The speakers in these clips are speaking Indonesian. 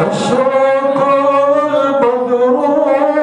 أشرق البدر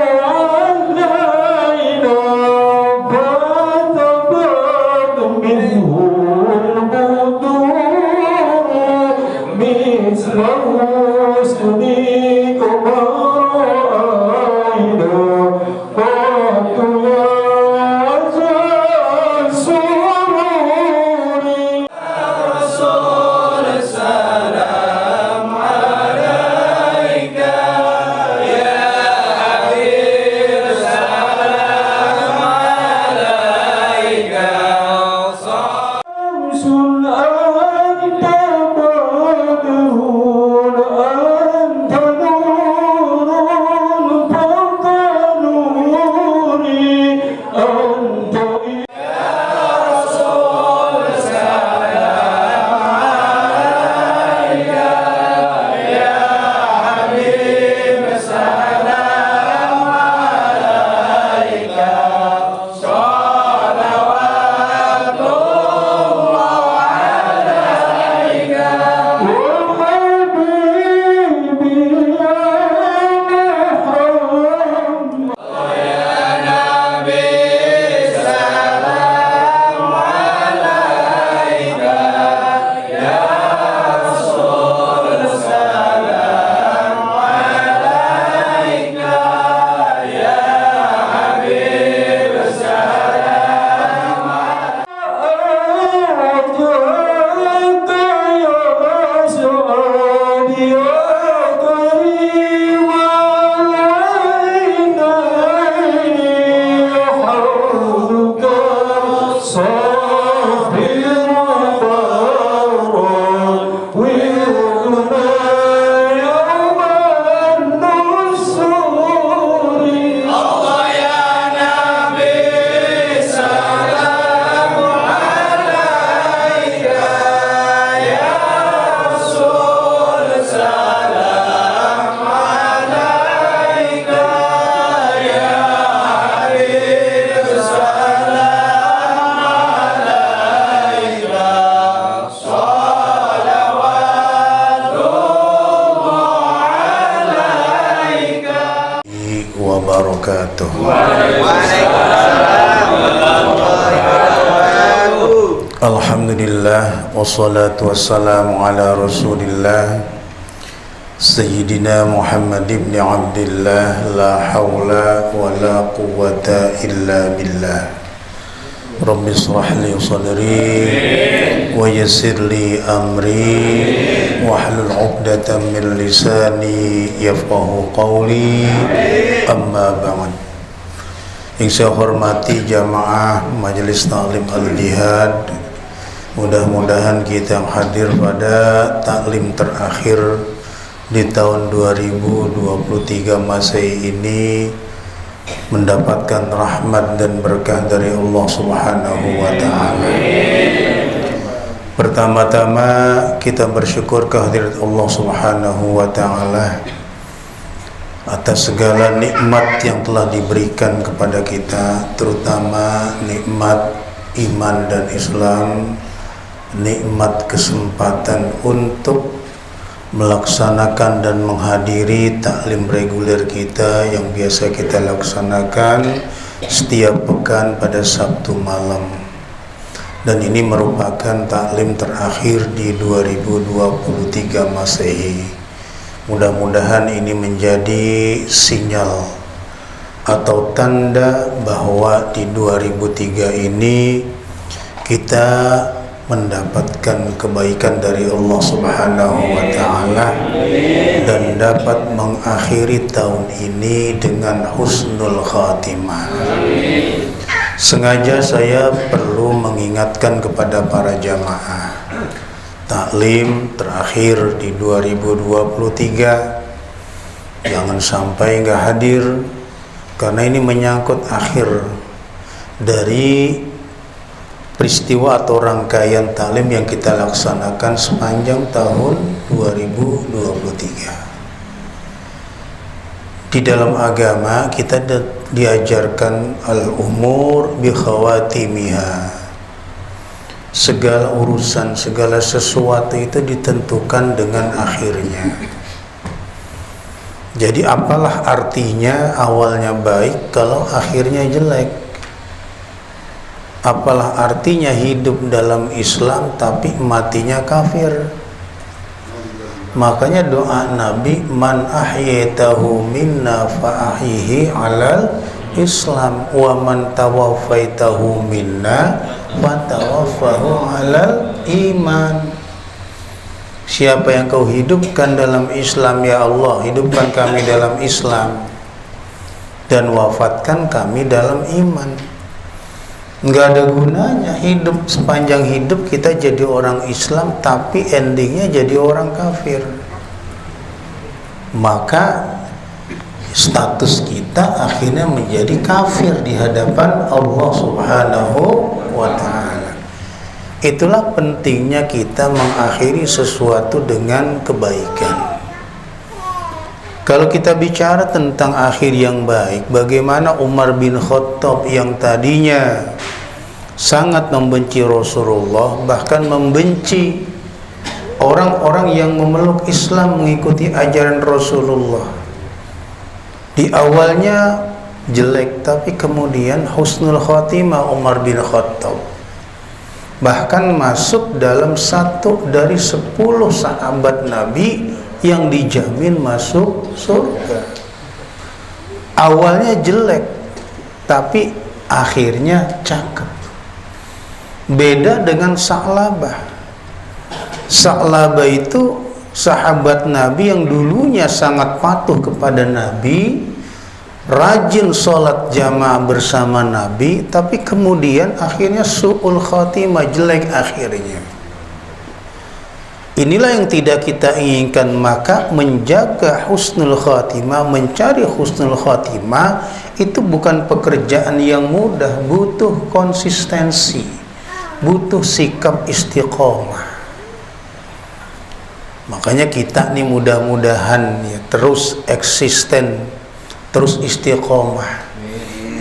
wabarakatuh. Alhamdulillah wassalatu wassalamu ala Rasulillah Sayyidina Muhammad ibn Abdillah, la hawla wa la quwwata illa billah. Rabbi israh li sadri wa yassir li amri wahlul 'uqdatam min lisani yafqahu qawli. Amma ba'd. Yang saya hormati jamaah Majelis Ta'lim Al-Jihad, mudah-mudahan kita yang hadir pada taklim terakhir di tahun 2023 Masehi ini mendapatkan rahmat dan berkah dari Allah Subhanahu wa ta'ala. Pertama-tama kita bersyukur kehadirat Allah Subhanahu wa ta'ala atas segala nikmat yang telah diberikan kepada kita, terutama nikmat iman dan Islam, nikmat kesempatan untuk melaksanakan dan menghadiri taklim reguler kita yang biasa kita laksanakan setiap pekan pada Sabtu malam. Dan ini merupakan taklim terakhir di 2023 Masehi. Mudah-mudahan ini menjadi sinyal atau tanda bahwa di 2003 ini kita mendapatkan kebaikan dari Allah Subhanahu wa ta'ala dan dapat mengakhiri tahun ini dengan husnul khatimah. Sengaja saya perlu mengingatkan kepada para jamaah, taklim terakhir di 2023 jangan sampai nggak hadir, karena ini menyangkut akhir dari peristiwa atau rangkaian taklim yang kita laksanakan sepanjang tahun 2023. Di dalam agama kita diajarkan al-umur bi khawatimiha. Segala urusan, segala sesuatu itu ditentukan dengan akhirnya. Jadi apalah artinya awalnya baik kalau akhirnya jelek? Apalah artinya hidup dalam Islam tapi matinya kafir? Makanya doa Nabi, man ahyaytahu minna fa ahyihi alal Islam wa man tawaffaitahu minna fa tawaffahu alal iman. Siapa yang kau hidupkan dalam Islam, ya Allah, hidupkan kami dalam Islam dan wafatkan kami dalam iman. Nggak ada gunanya hidup sepanjang hidup kita jadi orang Islam tapi endingnya jadi orang kafir. Maka status kita akhirnya menjadi kafir di hadapan Allah Subhanahu wa ta'ala. Itulah pentingnya kita mengakhiri sesuatu dengan kebaikan. Kalau kita bicara tentang akhir yang baik, bagaimana Umar bin Khattab yang tadinya sangat membenci Rasulullah, bahkan membenci orang-orang yang memeluk Islam, mengikuti ajaran Rasulullah. Di awalnya jelek, tapi kemudian husnul khotimah Umar bin Khattab. Bahkan masuk dalam 1 dari 10 sahabat Nabi yang dijamin masuk surga. Awalnya jelek, tapi akhirnya cakep. Beda dengan Sa'labah. Sa'labah itu sahabat Nabi yang dulunya sangat patuh kepada Nabi, rajin sholat jamaah bersama Nabi, tapi kemudian akhirnya su'ul khatimah, jelek akhirnya. Inilah yang tidak kita inginkan. Maka menjaga husnul khatimah, mencari husnul khatimah itu bukan pekerjaan yang mudah, butuh konsistensi, butuh sikap istiqomah. Makanya kita nih mudah-mudahan ya terus eksisten, terus istiqomah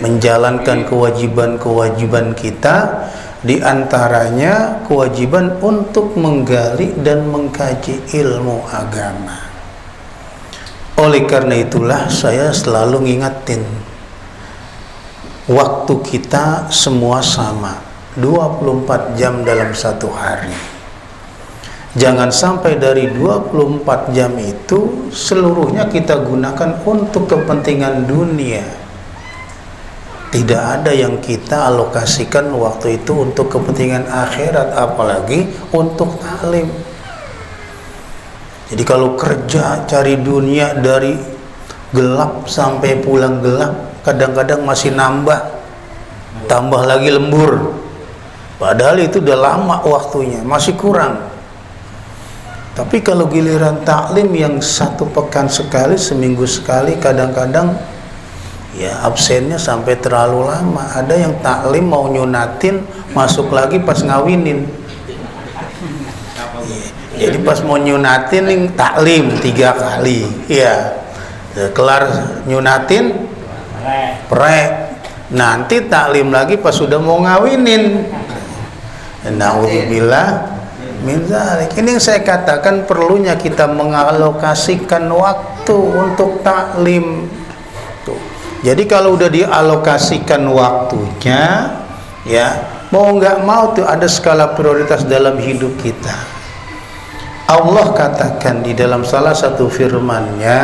menjalankan kewajiban-kewajiban kita. Di antaranya kewajiban untuk menggali dan mengkaji ilmu agama. Oleh karena itulah saya selalu ngingetin, waktu kita semua sama, 24 jam dalam satu hari. Jangan sampai dari 24 jam itu seluruhnya kita gunakan untuk kepentingan dunia. Tidak ada yang kita alokasikan waktu itu untuk kepentingan akhirat, apalagi untuk taklim. Jadi kalau kerja cari dunia dari gelap sampai pulang gelap, kadang-kadang masih tambah lagi lembur. Padahal itu udah lama waktunya, masih kurang. Tapi kalau giliran taklim yang 1 pekan sekali, seminggu sekali, kadang-kadang ya absennya sampai terlalu lama. Ada yang taklim mau nyunatin, masuk lagi pas ngawinin. Ya, jadi pas mau nyunatin nih taklim 3 kali. Ya, kelar nyunatin, prek. Nanti taklim lagi pas sudah mau ngawinin. Na'udzubillah min dzalik. Ini yang saya katakan perlunya kita mengalokasikan waktu untuk taklim. Jadi kalau udah dialokasikan waktunya, ya mau nggak mau tuh ada skala prioritas dalam hidup kita. Allah katakan di dalam salah satu firman-Nya,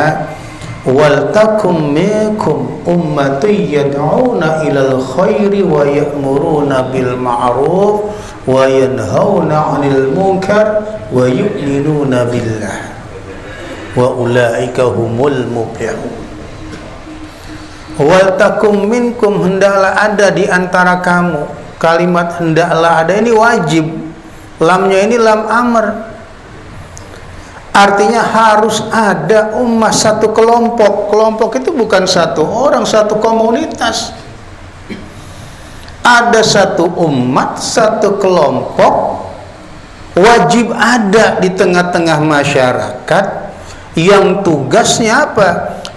wal takum minkum ummatun yad'una ilal khairi wa ya'muruna bil ma'ruf wa yanhauna 'anil munkar wa yu'minuna billah wa ulaika humul muflihun. Wal takum minkum, hendaklah ada di antara kamu. Kalimat hendaklah ada ini wajib. Lamnya ini lam amr. Artinya harus ada ummah, satu kelompok. Kelompok itu bukan satu orang, satu komunitas. Ada satu umat, satu kelompok, wajib ada di tengah-tengah masyarakat yang tugasnya apa?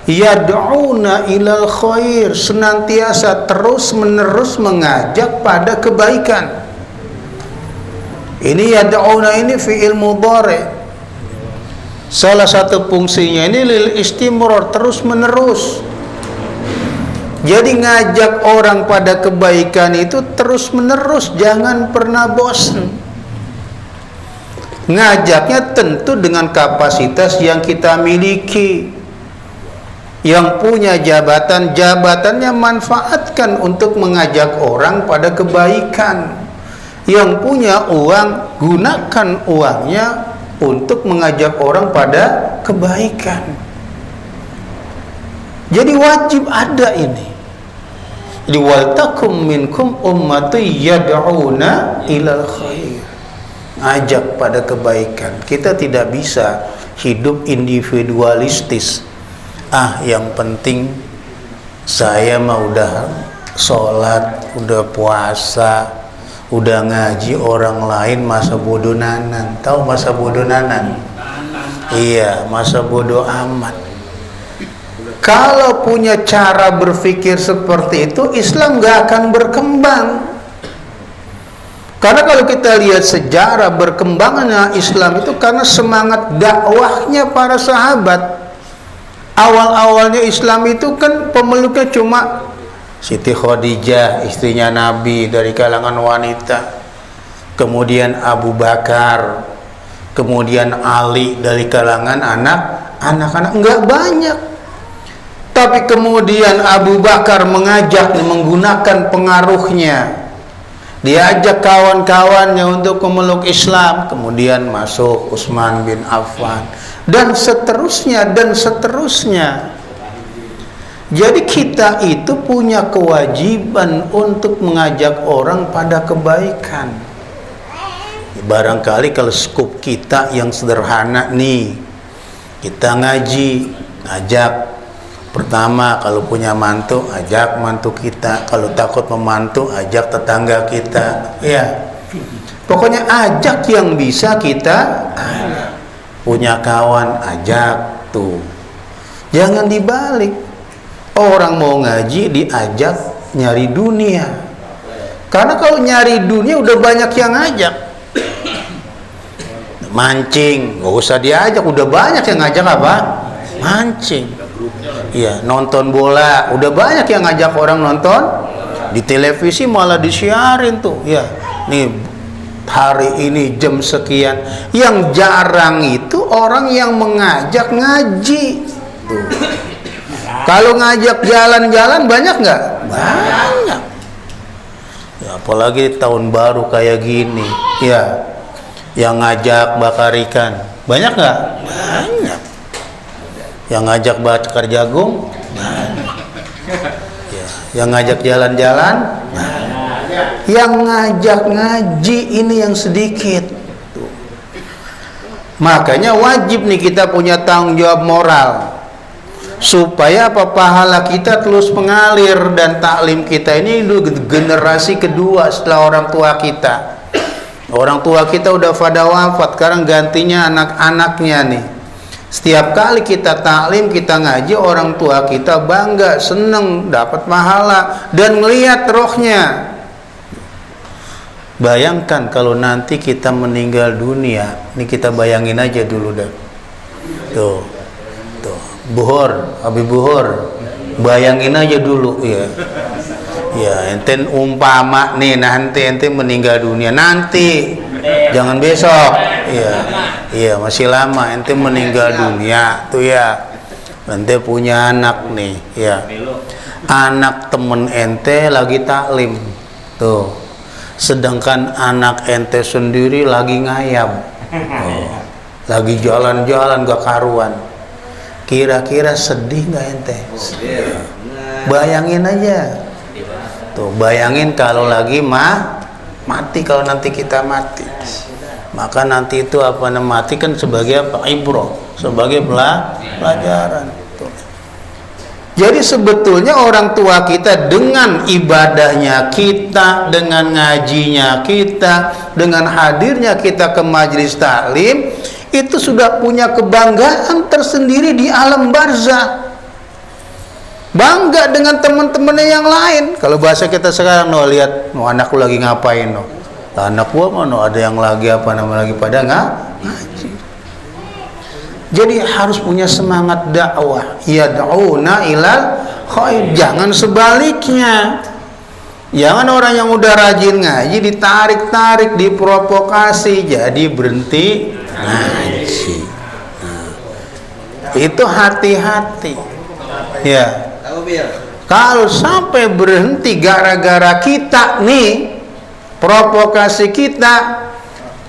Yad'una ilal khair, senantiasa terus-menerus mengajak pada kebaikan. Ini yad'una ini fi'il mudhari'. Salah satu fungsinya ini lil istimrar, terus-menerus. Jadi ngajak orang pada kebaikan itu terus-menerus, jangan pernah bosan. Ngajaknya tentu dengan kapasitas yang kita miliki. Yang punya jabatan, jabatannya manfaatkan untuk mengajak orang pada kebaikan. Yang punya uang, gunakan uangnya untuk mengajak orang pada kebaikan. Jadi wajib ada ini. Jadi waltakum minkum ummatun yad'una ilal khair. Ajak pada kebaikan. Kita tidak bisa hidup individualistis. Yang penting saya mah udah sholat, udah puasa, udah ngaji, orang lain masa bodoh nanan. Tahu masa bodoh nanan? Iya, masa bodoh amat. Kalau punya cara berpikir seperti itu, Islam gak akan berkembang. Karena kalau kita lihat sejarah berkembangnya Islam itu karena semangat dakwahnya para sahabat. Awal-awalnya Islam itu kan pemeluknya cuma Siti Khadijah, istrinya Nabi dari kalangan wanita. Kemudian Abu Bakar, kemudian Ali dari kalangan anak-anak. Enggak banyak. Tapi kemudian Abu Bakar mengajak menggunakan pengaruhnya. Diajak kawan-kawannya untuk memeluk Islam. Kemudian masuk Utsman bin Affan. Dan seterusnya, dan seterusnya. Jadi kita itu punya kewajiban untuk mengajak orang pada kebaikan. Barangkali kalau skup kita yang sederhana nih, kita ngaji, ajak. Pertama, kalau punya mantu, ajak mantu kita. Kalau takut memantu, ajak tetangga kita. Ya, pokoknya ajak yang bisa kita. Punya kawan, ajak tuh. Jangan dibalik. Orang mau ngaji diajak nyari dunia. Karena kalau nyari dunia udah banyak yang ngajak. Mancing, nggak usah diajak, udah banyak yang ngajak apa? Mancing. Iya, nonton bola, udah banyak yang ngajak orang nonton. Di televisi malah disiarin tuh, ya. Nih hari ini jam sekian. Yang jarang itu orang yang mengajak ngaji. Tuh. Kalau ngajak jalan-jalan banyak nggak? Banyak. Ya, apalagi tahun baru kayak gini, ya. Yang ngajak bakar ikan, banyak nggak? Banyak. Yang ngajak bakar jagung, banyak. Ya. Yang ngajak jalan-jalan, banyak. Yang ngajak ngaji ini yang sedikit. Tuh. Makanya wajib nih kita punya tanggung jawab moral. Supaya pahala kita terus mengalir dan taklim kita ini generasi kedua setelah orang tua kita. Orang tua kita udah pada wafat, sekarang gantinya anak-anaknya nih. Setiap kali kita taklim, kita ngaji, orang tua kita bangga, seneng, dapat pahala dan melihat rohnya. Bayangkan kalau nanti kita meninggal dunia, ini kita bayangin aja dulu dah. Tuh. Buhur, Habib Buhur, bayangin aja dulu, ya. Ya, ente umpama nih nanti ente meninggal dunia nanti, jangan besok, ya. Iya, masih lama ente meninggal dunia, tuh ya. Ente punya anak nih, ya. Anak temen ente lagi taklim, tuh. Sedangkan anak ente sendiri lagi ngayab, lagi jalan-jalan gak karuan. Kira-kira sedih nggak ente? Bayangin aja. Tuh, bayangin kalau lagi mati, kalau nanti kita mati. Maka nanti itu mati kan sebagai apa? Ibroh, sebagai pelajaran. Tuh. Jadi sebetulnya orang tua kita dengan ibadahnya kita, dengan ngajinya kita, dengan hadirnya kita ke majelis taklim, itu sudah punya kebanggaan tersendiri di alam barzah. Bangga dengan teman-temannya yang lain. Kalau bahasa kita sekarang, lihat, anakku lagi ngapain, anak gua mana ada yang lagi lagi pada ngaji. Jadi harus punya semangat dakwah. Yad'una ilal khair. Jangan sebaliknya. Jangan orang yang udah rajin ngaji ditarik-tarik, diprovokasi, jadi berhenti ngaji. Itu hati-hati. Ya. Kalau sampai berhenti gara-gara kita nih, provokasi kita,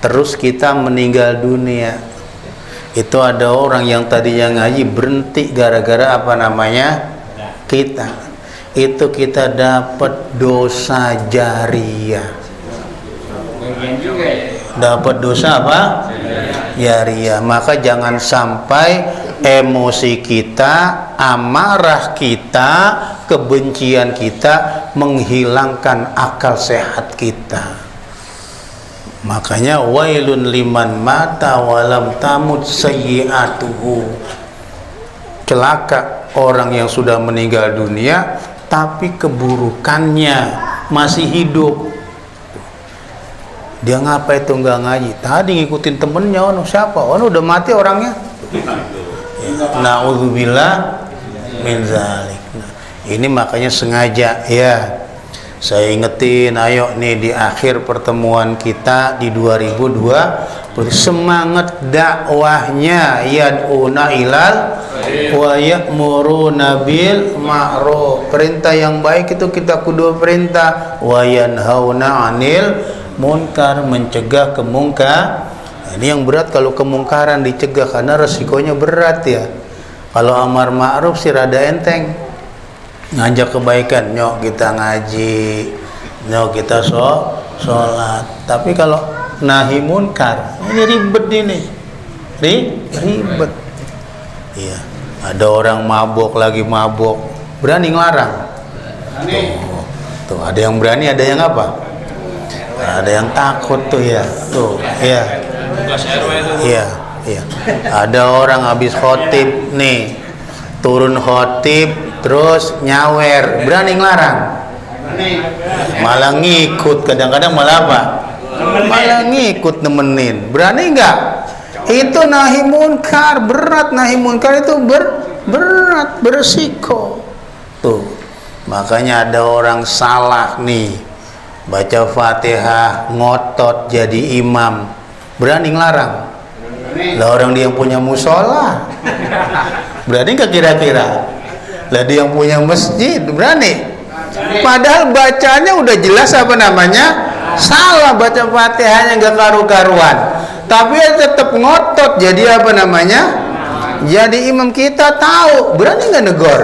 terus kita meninggal dunia. Itu ada orang yang tadinya ngaji berhenti gara-gara apa namanya? Kita. Itu kita dapat dosa jariyah. Dapat dosa apa? Jariyah. Maka jangan sampai emosi kita, amarah kita, kebencian kita menghilangkan akal sehat kita. Makanya wailun liman mata walam tamut sayyi'atuhu. Celaka orang yang sudah meninggal dunia tapi keburukannya masih hidup. Dia ngapa itu nggak ngaji? Tadi ngikutin temennya, siapa? Udah mati orangnya. Na'udzubillah min zalik. Nah, ini makanya sengaja ya saya ingetin, ayo nih di akhir pertemuan kita di 2002 semangat dakwahnya yad'una ilal wa ya'muruna bil ma'ruf. Perintah yang baik itu kita kudu perintah, wa yanhauna 'anil munkar, mencegah kemungkar. Ini yang berat kalau kemungkaran dicegah karena resikonya berat ya. Kalau amar ma'ruf sih rada enteng. Ngajak kebaikan, nyok kita ngaji, nyok kita sholat. Tapi kalau nahi munkar, ini ribet ini. Ribet. Iya. Ada orang mabok lagi mabok, berani ngelarang. Tuh, ada yang berani, ada yang apa? Ada yang takut tuh ya. Tuh, ya. Iya, iya. Ada orang habis khotib nih, turun khotib terus nyawer, berani ngelarang. Malah ngikut, kadang-kadang malah apa? Malah ngikut nemenin. Berani nggak? Itu nahi munkar, berat. Nahi munkar itu berat, beresiko. Tuh, makanya ada orang salah nih, baca Fatihah ngotot jadi imam, berani ngelarang. Lah orang dia yang punya musola, berani nggak kira-kira? Lah dia yang punya masjid, berani? Padahal bacanya udah jelas apa namanya? Salah, baca Fatihahnya nggak karu-karuan. Tapi dia tetap ngotot jadi apa namanya? Jadi imam. Kita tahu, berani nggak negor?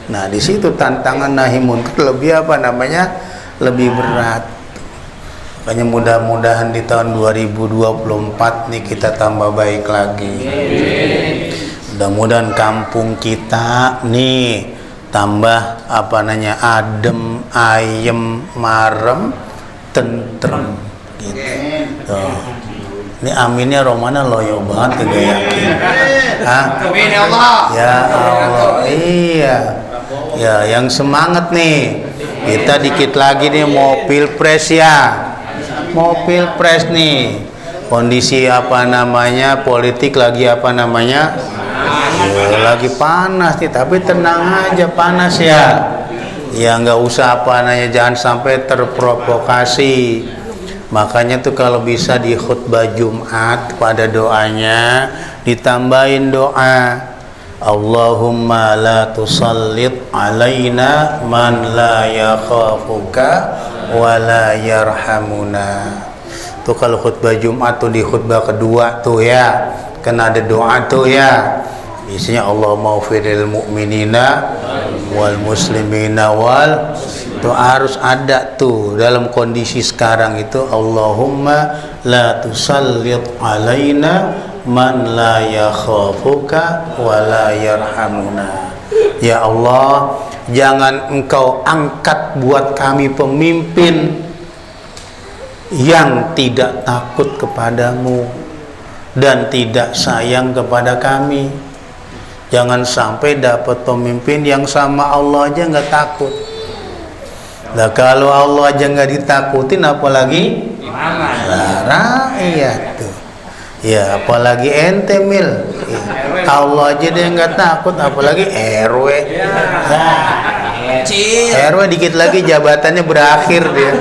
Nah di situ tantangan nahi munkar lebih apa namanya? Lebih berat. Makanya mudah-mudahan di tahun 2024 nih kita tambah baik lagi. Mudah-mudahan kampung kita nih tambah apa namanya? Adem, ayem, marem, tentrem gitu. Tuh. Ini aminnya Romana loyo banget kagak yakin. Hah? Amin ya Allah. Ya Allah. Iya. Ya, yang semangat nih. Kita dikit lagi nih mau pilpres ya. Mau pilpres nih. Kondisi apa namanya? Politik lagi apa namanya? Lagi panas nih, tapi tenang aja, panas ya. Ya nggak usah apa namanya, jangan sampai terprovokasi. Makanya tuh kalau bisa di khutbah Jumat pada doanya ditambahin doa, Allahumma la tusallit alaina man la yakhafuka wa la yarhamuna. Tuh kalau khutbah Jumat tuh di khutbah kedua tuh ya, kan ada doa tuh ya. Biasanya Allah maufiril mu'minina wal muslimina wal, itu harus ada tuh dalam kondisi sekarang itu, Allahumma la tusallit alaina man la yakhafuka wa la yarhamuna. Ya Allah, jangan engkau angkat buat kami pemimpin yang tidak takut kepadamu dan tidak sayang kepada kami. Jangan sampai dapat pemimpin yang sama Allah aja nggak takut. Nah kalau Allah aja nggak ditakutin, apalagi rakyat tuh. Ya apalagi ente mil. Allah aja dia nggak takut, apalagi RW. RW dikit lagi jabatannya berakhir dia.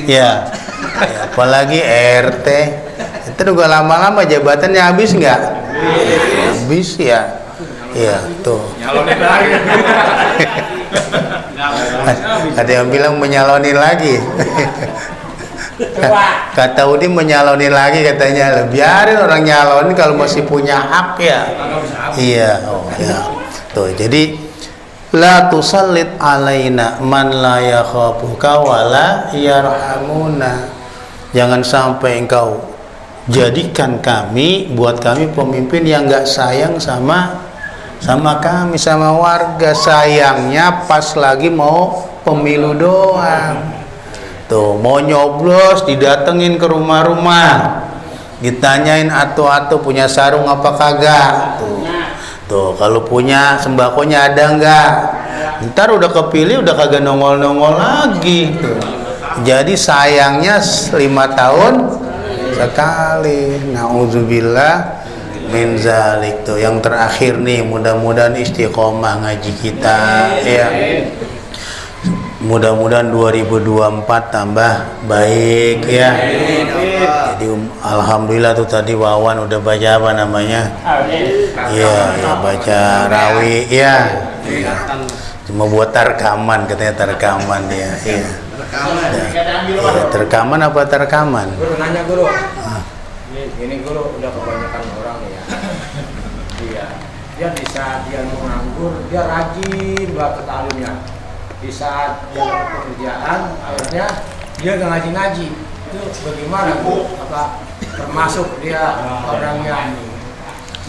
Ya apalagi RT. Itu juga lama-lama jabatannya habis nggak? Habis ya. Iya, tuh. Ada yang bilang menyalonin lagi. Kata Udin menyalonin lagi katanya. Biarin orang nyalonin kalau masih punya hak ya. Iya, oh ya. Tuh, jadi la tusallit alaina man la yakhafuka wala yarhamuna. Jangan sampai engkau jadikan kami, buat kami pemimpin yang enggak sayang sama kami, sama warga. Sayangnya pas lagi mau pemilu doang. Tuh, mau nyoblos didatengin ke rumah-rumah. Ditanyain atu-atu punya sarung apa kagak. Tuh, kalau punya sembakonya ada enggak? Ntar udah kepilih udah kagak nongol-nongol lagi. Tuh. Jadi sayangnya 5 tahun sekali. Nauzubillah min zalik. Tuh, yang terakhir nih, mudah-mudahan istiqomah ngaji kita ya. Mudah-mudahan 2024 tambah baik ya. Jadi alhamdulillah tuh tadi Wawan udah baca apa namanya? Iya, ya baca rawi ya. Ya. Cuma buat tarkaman katanya, tarkaman dia. Iya. Ya, terkaman apa tarkaman? Guru nanya guru. Ini guru udah kebanyakan orang ya. Dia di saat dia menganggur, dia rajin banget alimnya. Di saat dia dapat pekerjaan, akhirnya dia nggak ngaji-ngaji. Itu bagaimana Bu? Apa termasuk dia orang yang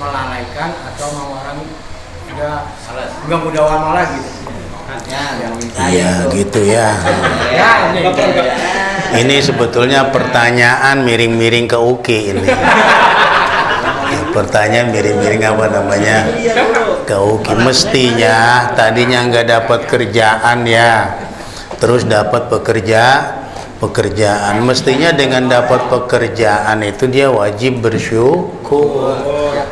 melalaikan atau orang nggak mudah lagi? Iya gitu ya. Ini sebetulnya pertanyaan miring-miring ke UKI ini. Pertanyaan miring-miring apa namanya? Ke UKI. Mestinya tadinya nggak dapat kerjaan ya, terus dapat pekerjaan. Mestinya dengan dapat pekerjaan itu dia wajib bersyukur.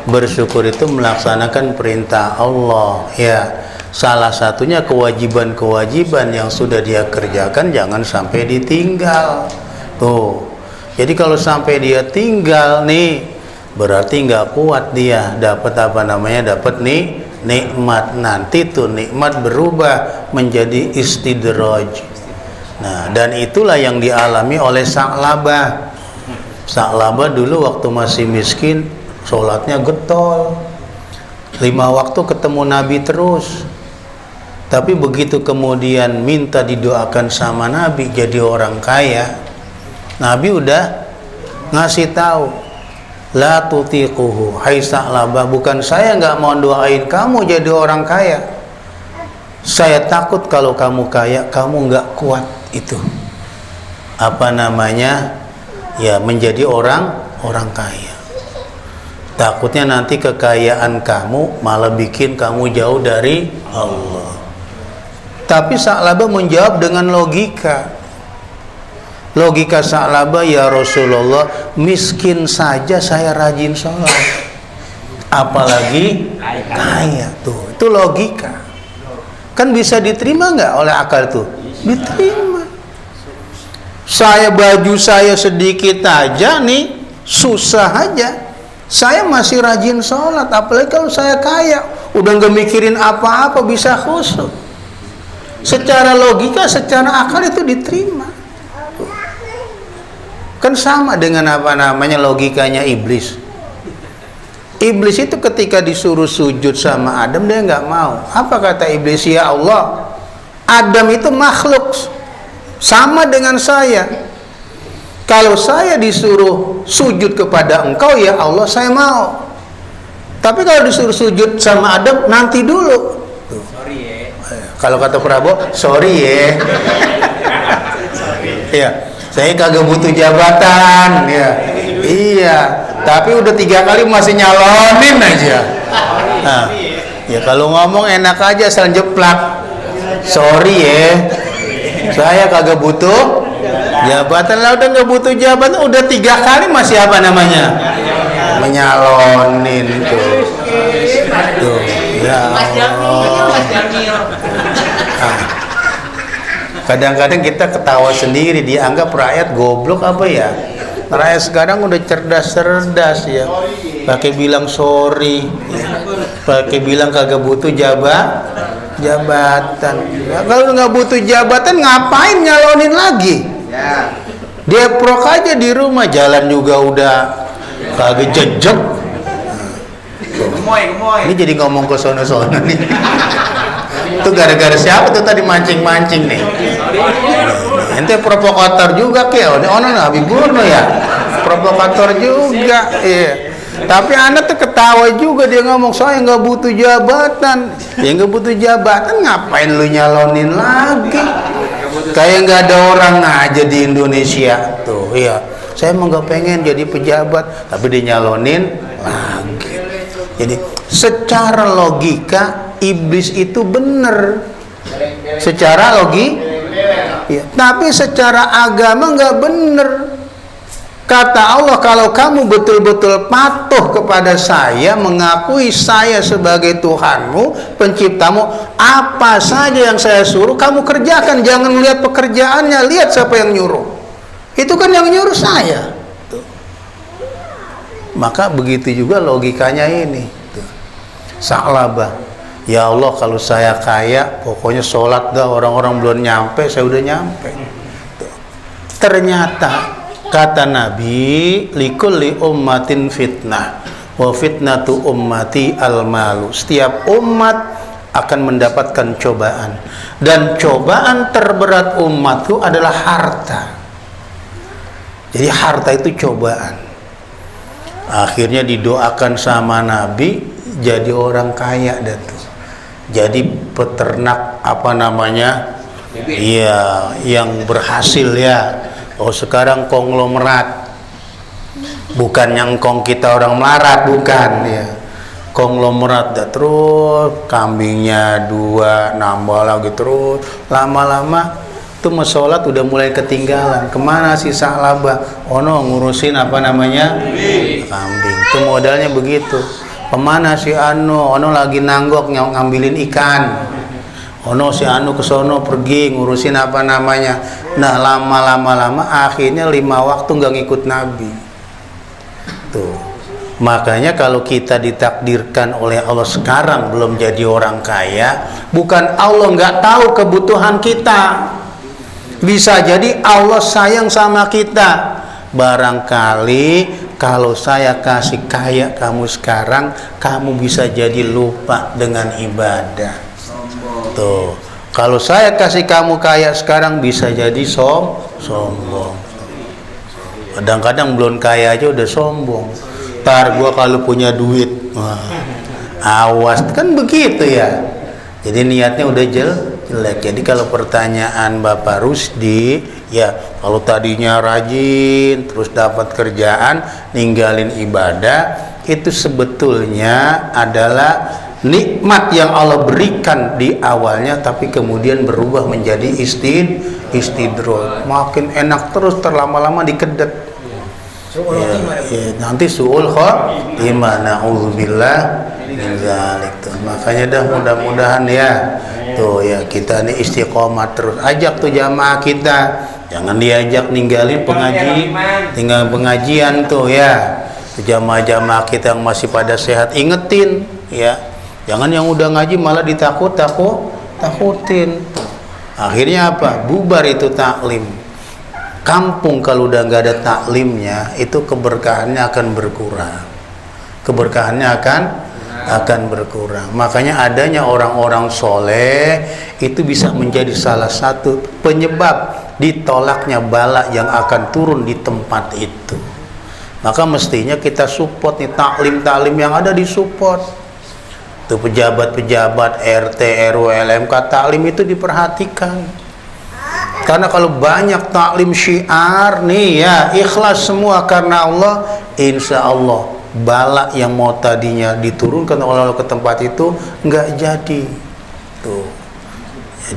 Bersyukur itu melaksanakan perintah Allah ya. Salah satunya kewajiban-kewajiban yang sudah dia kerjakan jangan sampai ditinggal. Tuh. Jadi kalau sampai dia tinggal nih, berarti nggak kuat dia dapat apa namanya, dapat nih nikmat. Nanti tuh nikmat berubah menjadi istidraj. Nah, dan itulah yang dialami oleh Sa'labah. Sa'labah dulu waktu masih miskin, sholatnya getol, 5 waktu ketemu Nabi terus. Tapi begitu kemudian minta didoakan sama Nabi jadi orang kaya, Nabi udah ngasih tahu, la tutiquhu, hai Sa'labah, bukan saya nggak mau doain kamu jadi orang kaya. Saya takut kalau kamu kaya, kamu nggak kuat itu. Apa namanya? Ya, menjadi orang kaya. Takutnya nanti kekayaan kamu malah bikin kamu jauh dari Allah. Tapi Sa'labah menjawab dengan logika. Logika Sa'labah, ya Rasulullah, miskin saja saya rajin sholat, apalagi kaya. Tuh, itu logika. Kan bisa diterima nggak oleh akal tuh? Diterima. Saya baju saya sedikit aja nih, susah aja, saya masih rajin sholat, apalagi kalau saya kaya, udah nggak mikirin apa-apa, bisa khusyuk. Secara logika, secara akal itu diterima. Kan sama dengan apa namanya logikanya iblis. Iblis itu ketika disuruh sujud sama Adam, dia nggak mau. Apa kata iblis? Ya Allah, Adam itu makhluk sama dengan saya. Kalau saya disuruh sujud kepada engkau, ya Allah, saya mau. Tapi kalau disuruh sujud sama Adam, nanti dulu. Sorry ya. Kalau kata Prabowo, sorry ya. Iya, saya kagak butuh jabatan ya. Iya, tapi udah 3 kali masih nyalonin aja. Nah, ya kalau ngomong enak aja, asal jeplak. Sorry ya, saya kagak butuh jabatan. Lah udah nggak butuh jabatan, udah 3 kali masih apa namanya, menyalonin tuh. Tuh, ya Allah. Kadang-kadang kita ketawa sendiri, dianggap rakyat goblok apa ya. Rakyat sekarang udah cerdas ya, pakai bilang sorry, pakai bilang kagak butuh jabatan. Ya, kalau nggak butuh jabatan ngapain nyalonin lagi? Dia prok aja di rumah, jalan juga udah kagak jejak. Ini jadi ngomong ke sono-sono nih. Itu gara-gara siapa tuh tadi mancing-mancing nih? Ente provokator juga kayak ono Habibur ya. Provokator juga, iya. Tapi anak tuh ketawa juga, dia ngomong saya nggak butuh jabatan. Ya nggak butuh jabatan, ngapain lu nyalonin lagi? Kayak nggak ada orang aja di Indonesia tuh, iya. Saya emang nggak pengen jadi pejabat, tapi dia nyalonin lagi. Jadi secara logika iblis itu benar, secara ya. Tapi secara agama nggak benar. Kata Allah, kalau kamu betul-betul patuh kepada saya, mengakui saya sebagai Tuhanmu, penciptamu, apa saja yang saya suruh kamu kerjakan. Jangan lihat pekerjaannya, lihat siapa yang nyuruh. Itu kan yang nyuruh saya. Tuh. Maka begitu juga logikanya ini. Tuh. Sa'labah. Ya Allah, kalau saya kaya, pokoknya sholat dah, orang-orang belum nyampe, saya udah nyampe. Tuh. Ternyata kata Nabi, likulli ummatin fitnah wa fitnatu ummati al-malu. Setiap umat akan mendapatkan cobaan, dan cobaan terberat umat itu adalah harta. Jadi harta itu cobaan. Akhirnya didoakan sama Nabi jadi orang kaya dan tuh. Jadi peternak iya, yang berhasil ya. Oh sekarang konglomerat, bukan yang kita orang melarat, bukan ya. Konglomerat dah terus, kambingnya 2 nambah lagi terus, lama-lama tuh sholat udah mulai ketinggalan. Kemana si Sa'labah? Ono ngurusin kambing. Itu modalnya begitu. Kemana si Ono lagi nanggok ngambilin ikan. Ono si Anu kesono pergi ngurusin Nah lama akhirnya 5 waktu nggak ngikut Nabi. Tuh. Makanya kalau kita ditakdirkan oleh Allah sekarang belum jadi orang kaya, bukan Allah nggak tahu kebutuhan kita. Bisa jadi Allah sayang sama kita. Barangkali kalau saya kasih kaya kamu sekarang, kamu bisa jadi lupa dengan ibadah. Tuh, kalau saya kasih kamu kaya sekarang bisa jadi sombong. Kadang-kadang belum kaya aja udah sombong. Ntar gua kalau punya duit, awas, kan begitu ya. Jadi niatnya udah jelek. Jadi kalau pertanyaan Bapak Rusdi, ya kalau tadinya rajin terus dapat kerjaan, ninggalin ibadah, itu sebetulnya adalah nikmat yang Allah berikan di awalnya, tapi kemudian berubah menjadi istidroj. Makin enak terus, terlama-lama dikedet. Nanti su'ul khotimah, na'udzubillah min dzalik. Makanya dah mudah-mudahan ya. Tuh ya, kita ini istiqomah terus. Ajak tuh jamaah kita. Jangan diajak ninggalin pengajian tuh ya. Jamaah-jamaah kita yang masih pada sehat, ingetin ya. Jangan yang udah ngaji malah takutin. Akhirnya apa? Bubar itu taklim. Kampung kalau udah nggak ada taklimnya, itu keberkahannya akan berkurang. Akan berkurang. Makanya adanya orang-orang soleh itu bisa menjadi salah satu penyebab ditolaknya bala yang akan turun di tempat itu. Maka mestinya kita support nih taklim yang ada, di support. Tuh pejabat-pejabat RT, RW, LMK taklim itu diperhatikan. Karena kalau banyak taklim syiar nih ya, ikhlas semua karena Allah, insya Allah bala yang mau tadinya diturunkan oleh Allah ke tempat itu nggak jadi. Tuh.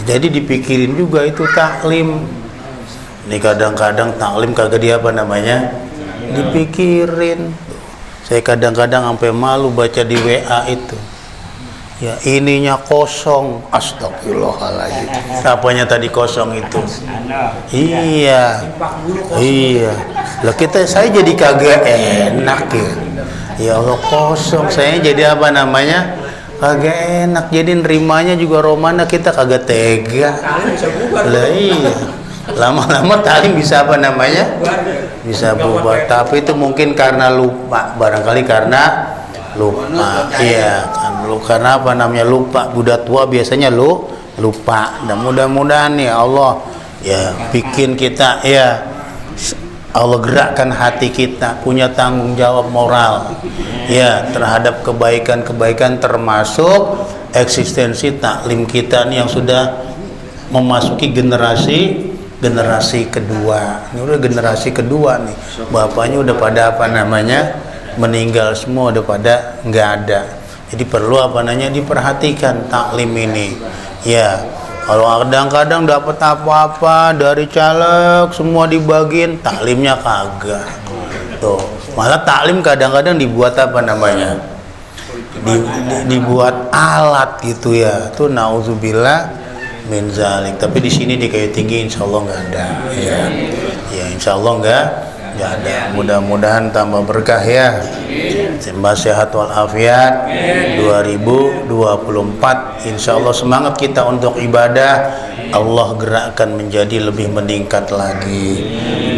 Jadi dipikirin juga itu taklim. Ini kadang-kadang taklim kagak dipikirin. Saya kadang-kadang sampai malu baca di WA itu. Ya ininya kosong, astagfirullahaladzim. Apanya tadi kosong itu? Iya, iya. Lah saya jadi kagak enak ya. Ya Allah kosong, saya jadi apa namanya? Kagak enak. Jadi nerimanya juga romana kita kagak tega. Lah iya. Lama-lama talim bisa apa namanya? Bisa bubar. Tapi itu mungkin karena lupa, barangkali karena lupa. Iya, kan lu karena apa namanya lupa. Budak tua biasanya lupa. Dan mudah-mudahan nih Allah ya bikin kita ya Allah gerakkan hati kita punya tanggung jawab moral ya terhadap kebaikan-kebaikan termasuk eksistensi taklim kita nih yang sudah memasuki generasi kedua. Ini udah generasi kedua nih. Bapaknya udah pada apa namanya meninggal semua, udah pada nggak ada. Jadi perlu apa namanya diperhatikan taklim ini. Ya, kalau kadang-kadang dapat apa-apa dari caleg semua dibagiin, taklimnya kagak. Tuh, malah taklim kadang-kadang dibuat apa namanya? Dibuat alat gitu ya. Tuh nauzubillah min zalik. Tapi di sini di Kayu Tinggi insya Allah nggak ada. Ya, ya insya Allah nggak ada. Mudah-mudahan tambah berkah ya. Sembah sehat walafiat 2024 insya Allah semangat kita untuk ibadah Allah gerakkan menjadi lebih meningkat lagi.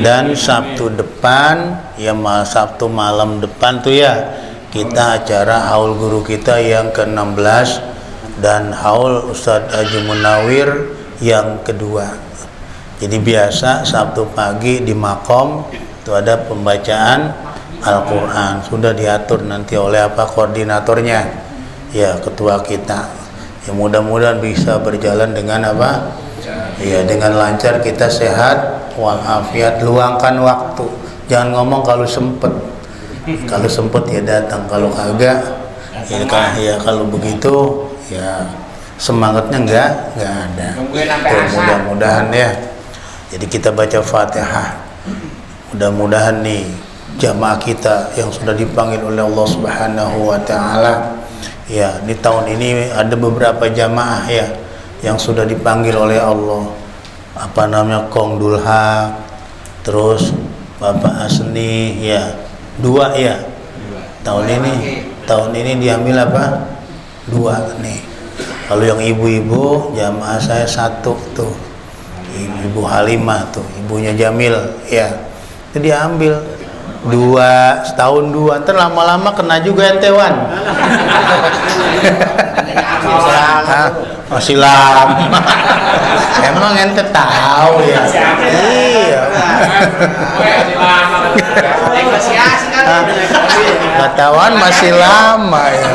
Dan Sabtu depan ya Sabtu malam depan tuh ya kita acara haul guru kita yang ke-16 dan haul Ustadz Haji Munawir yang kedua. Jadi biasa Sabtu pagi di Makom itu ada pembacaan Al-Quran, sudah diatur nanti oleh apa koordinatornya ya ketua kita ya mudah-mudahan bisa berjalan dengan apa ya dengan lancar kita sehat walafiat. Luangkan waktu, jangan ngomong kalau sempet ya datang, kalau kagak ya kalau begitu ya semangatnya nggak ada. Mudah-mudahan ya. Jadi kita baca Fatihah, mudah-mudahan nih jamaah kita yang sudah dipanggil oleh Allah Subhanahu wa taala. Ya, di tahun ini ada beberapa jamaah ya yang sudah dipanggil oleh Allah. Apa namanya? Kong Dulhak, terus Bapak Asni ya. 2 ya. Tahun ini diambil apa? 2 nih. Kalau yang ibu-ibu jamaah saya 1 tuh. Ibu Halimah tuh, ibunya Jamil ya. Itu diambil 2 setahun 2, ntar lama-lama kena juga ente Wan. Masih lama. Emang ente tahu ya? Iya. Katawan masih lama ya.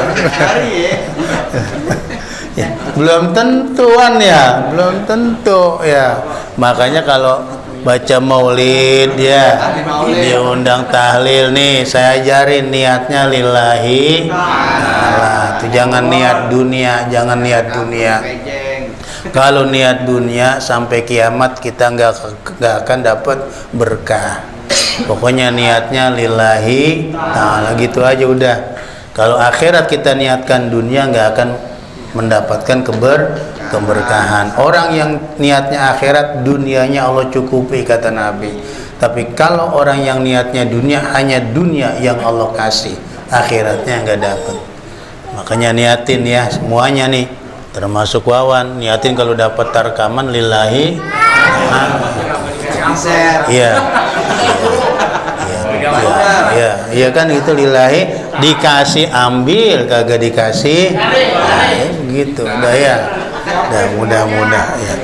Ya, belum tentuan ya, belum tentu ya. Makanya kalau baca maulid ya, diundang tahlil nih, saya ajarin niatnya lillahi. Nah, itu jangan niat dunia, jangan niat dunia. Kalau niat dunia sampai kiamat kita nggak akan dapat berkah. Pokoknya niatnya lillahi. Nah, gitu aja udah. Kalau akhirat kita niatkan dunia nggak akan mendapatkan keberkahan. Orang yang niatnya akhirat, dunianya Allah cukupi kata Nabi. Tapi kalau orang yang niatnya dunia, hanya dunia yang Allah kasih, akhiratnya nggak dapat. Makanya niatin ya semuanya nih, termasuk Wawan, niatin kalau dapat tarkaman lillahi. Iya. Iya kan itu lillahi, dikasih ambil, kagak dikasih gitu. Udah ya. Dah mudah-mudah ya.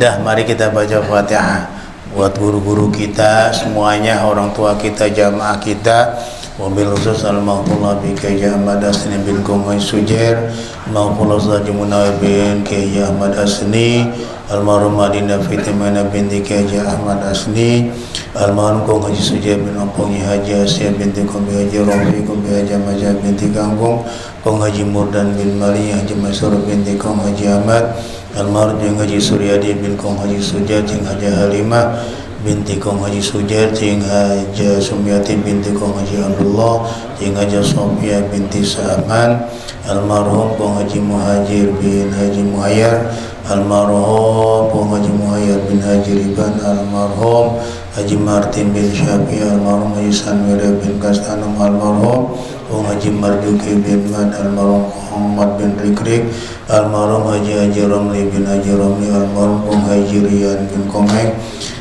Dah mari kita baca Fatihah buat guru-guru kita semuanya, orang tua kita, jamaah kita. Wabil khusus al-maghfurullah bi Kiai Ahmad Asni bin Kumai Sujair, maghfurullah Munawir bin Kiai Ahmad Asni, almarhum Adinda Fitimana binti Kiai Ahmad Asni, almarhum Kong Haji Sujair bin Opong Haji Asia binti Kumbi Haji Rofi Kumbi Haji Majah binti Kangkung, Kong Haji Murdan bin Mali Haji Masyur binti Kong Haji Ahmad, almarhum Haji Suryadi bin Kong Haji Sujat Haji Halimah binti Kong Haji Sujair, Cing Haja Sumiati binti Kong Haji Abdullah, Cing Haja Sofia binti Sa'man, almarhum Kong Haji Muhajir bin Haji Muhayyar, almarhum Kong Haji Muhayyar bin Haji Riban, almarhum Haji Martin bin Syafi, almarhum Haji Sanwira bin Kastanum, almarhum Kong Haji Marjuki bin Mad, almarhum Muhammad bin Rikrik, almarhum Haji Romli bin Haji Romli, almarhum Kong Haji Rian bin Komeng,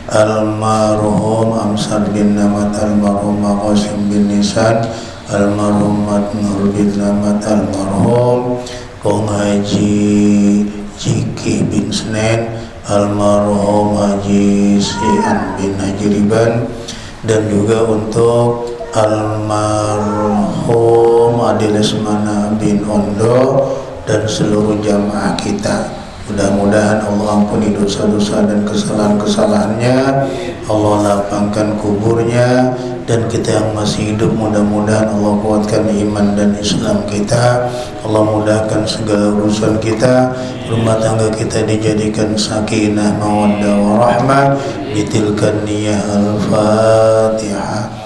almarhum Amsar bin Namat, almarhum Maqasim bin Nisan, almarhum Matnur bin Namat, almarhum Kong Haji Jiki bin Senen, almarhum Haji Sian bin Haji Riban, dan juga untuk almarhum Adi Lesmana bin Ondo dan seluruh jamaah kita. Mudah-mudahan Allah ampuni dosa-dosa dan kesalahan-kesalahannya, Allah lapangkan kuburnya, dan kita yang masih hidup mudah-mudahan Allah kuatkan iman dan Islam kita, Allah mudahkan segala urusan kita, rumah tangga kita dijadikan sakinah, mawaddah warahmah. Bitilkan niyah al-Fatihah.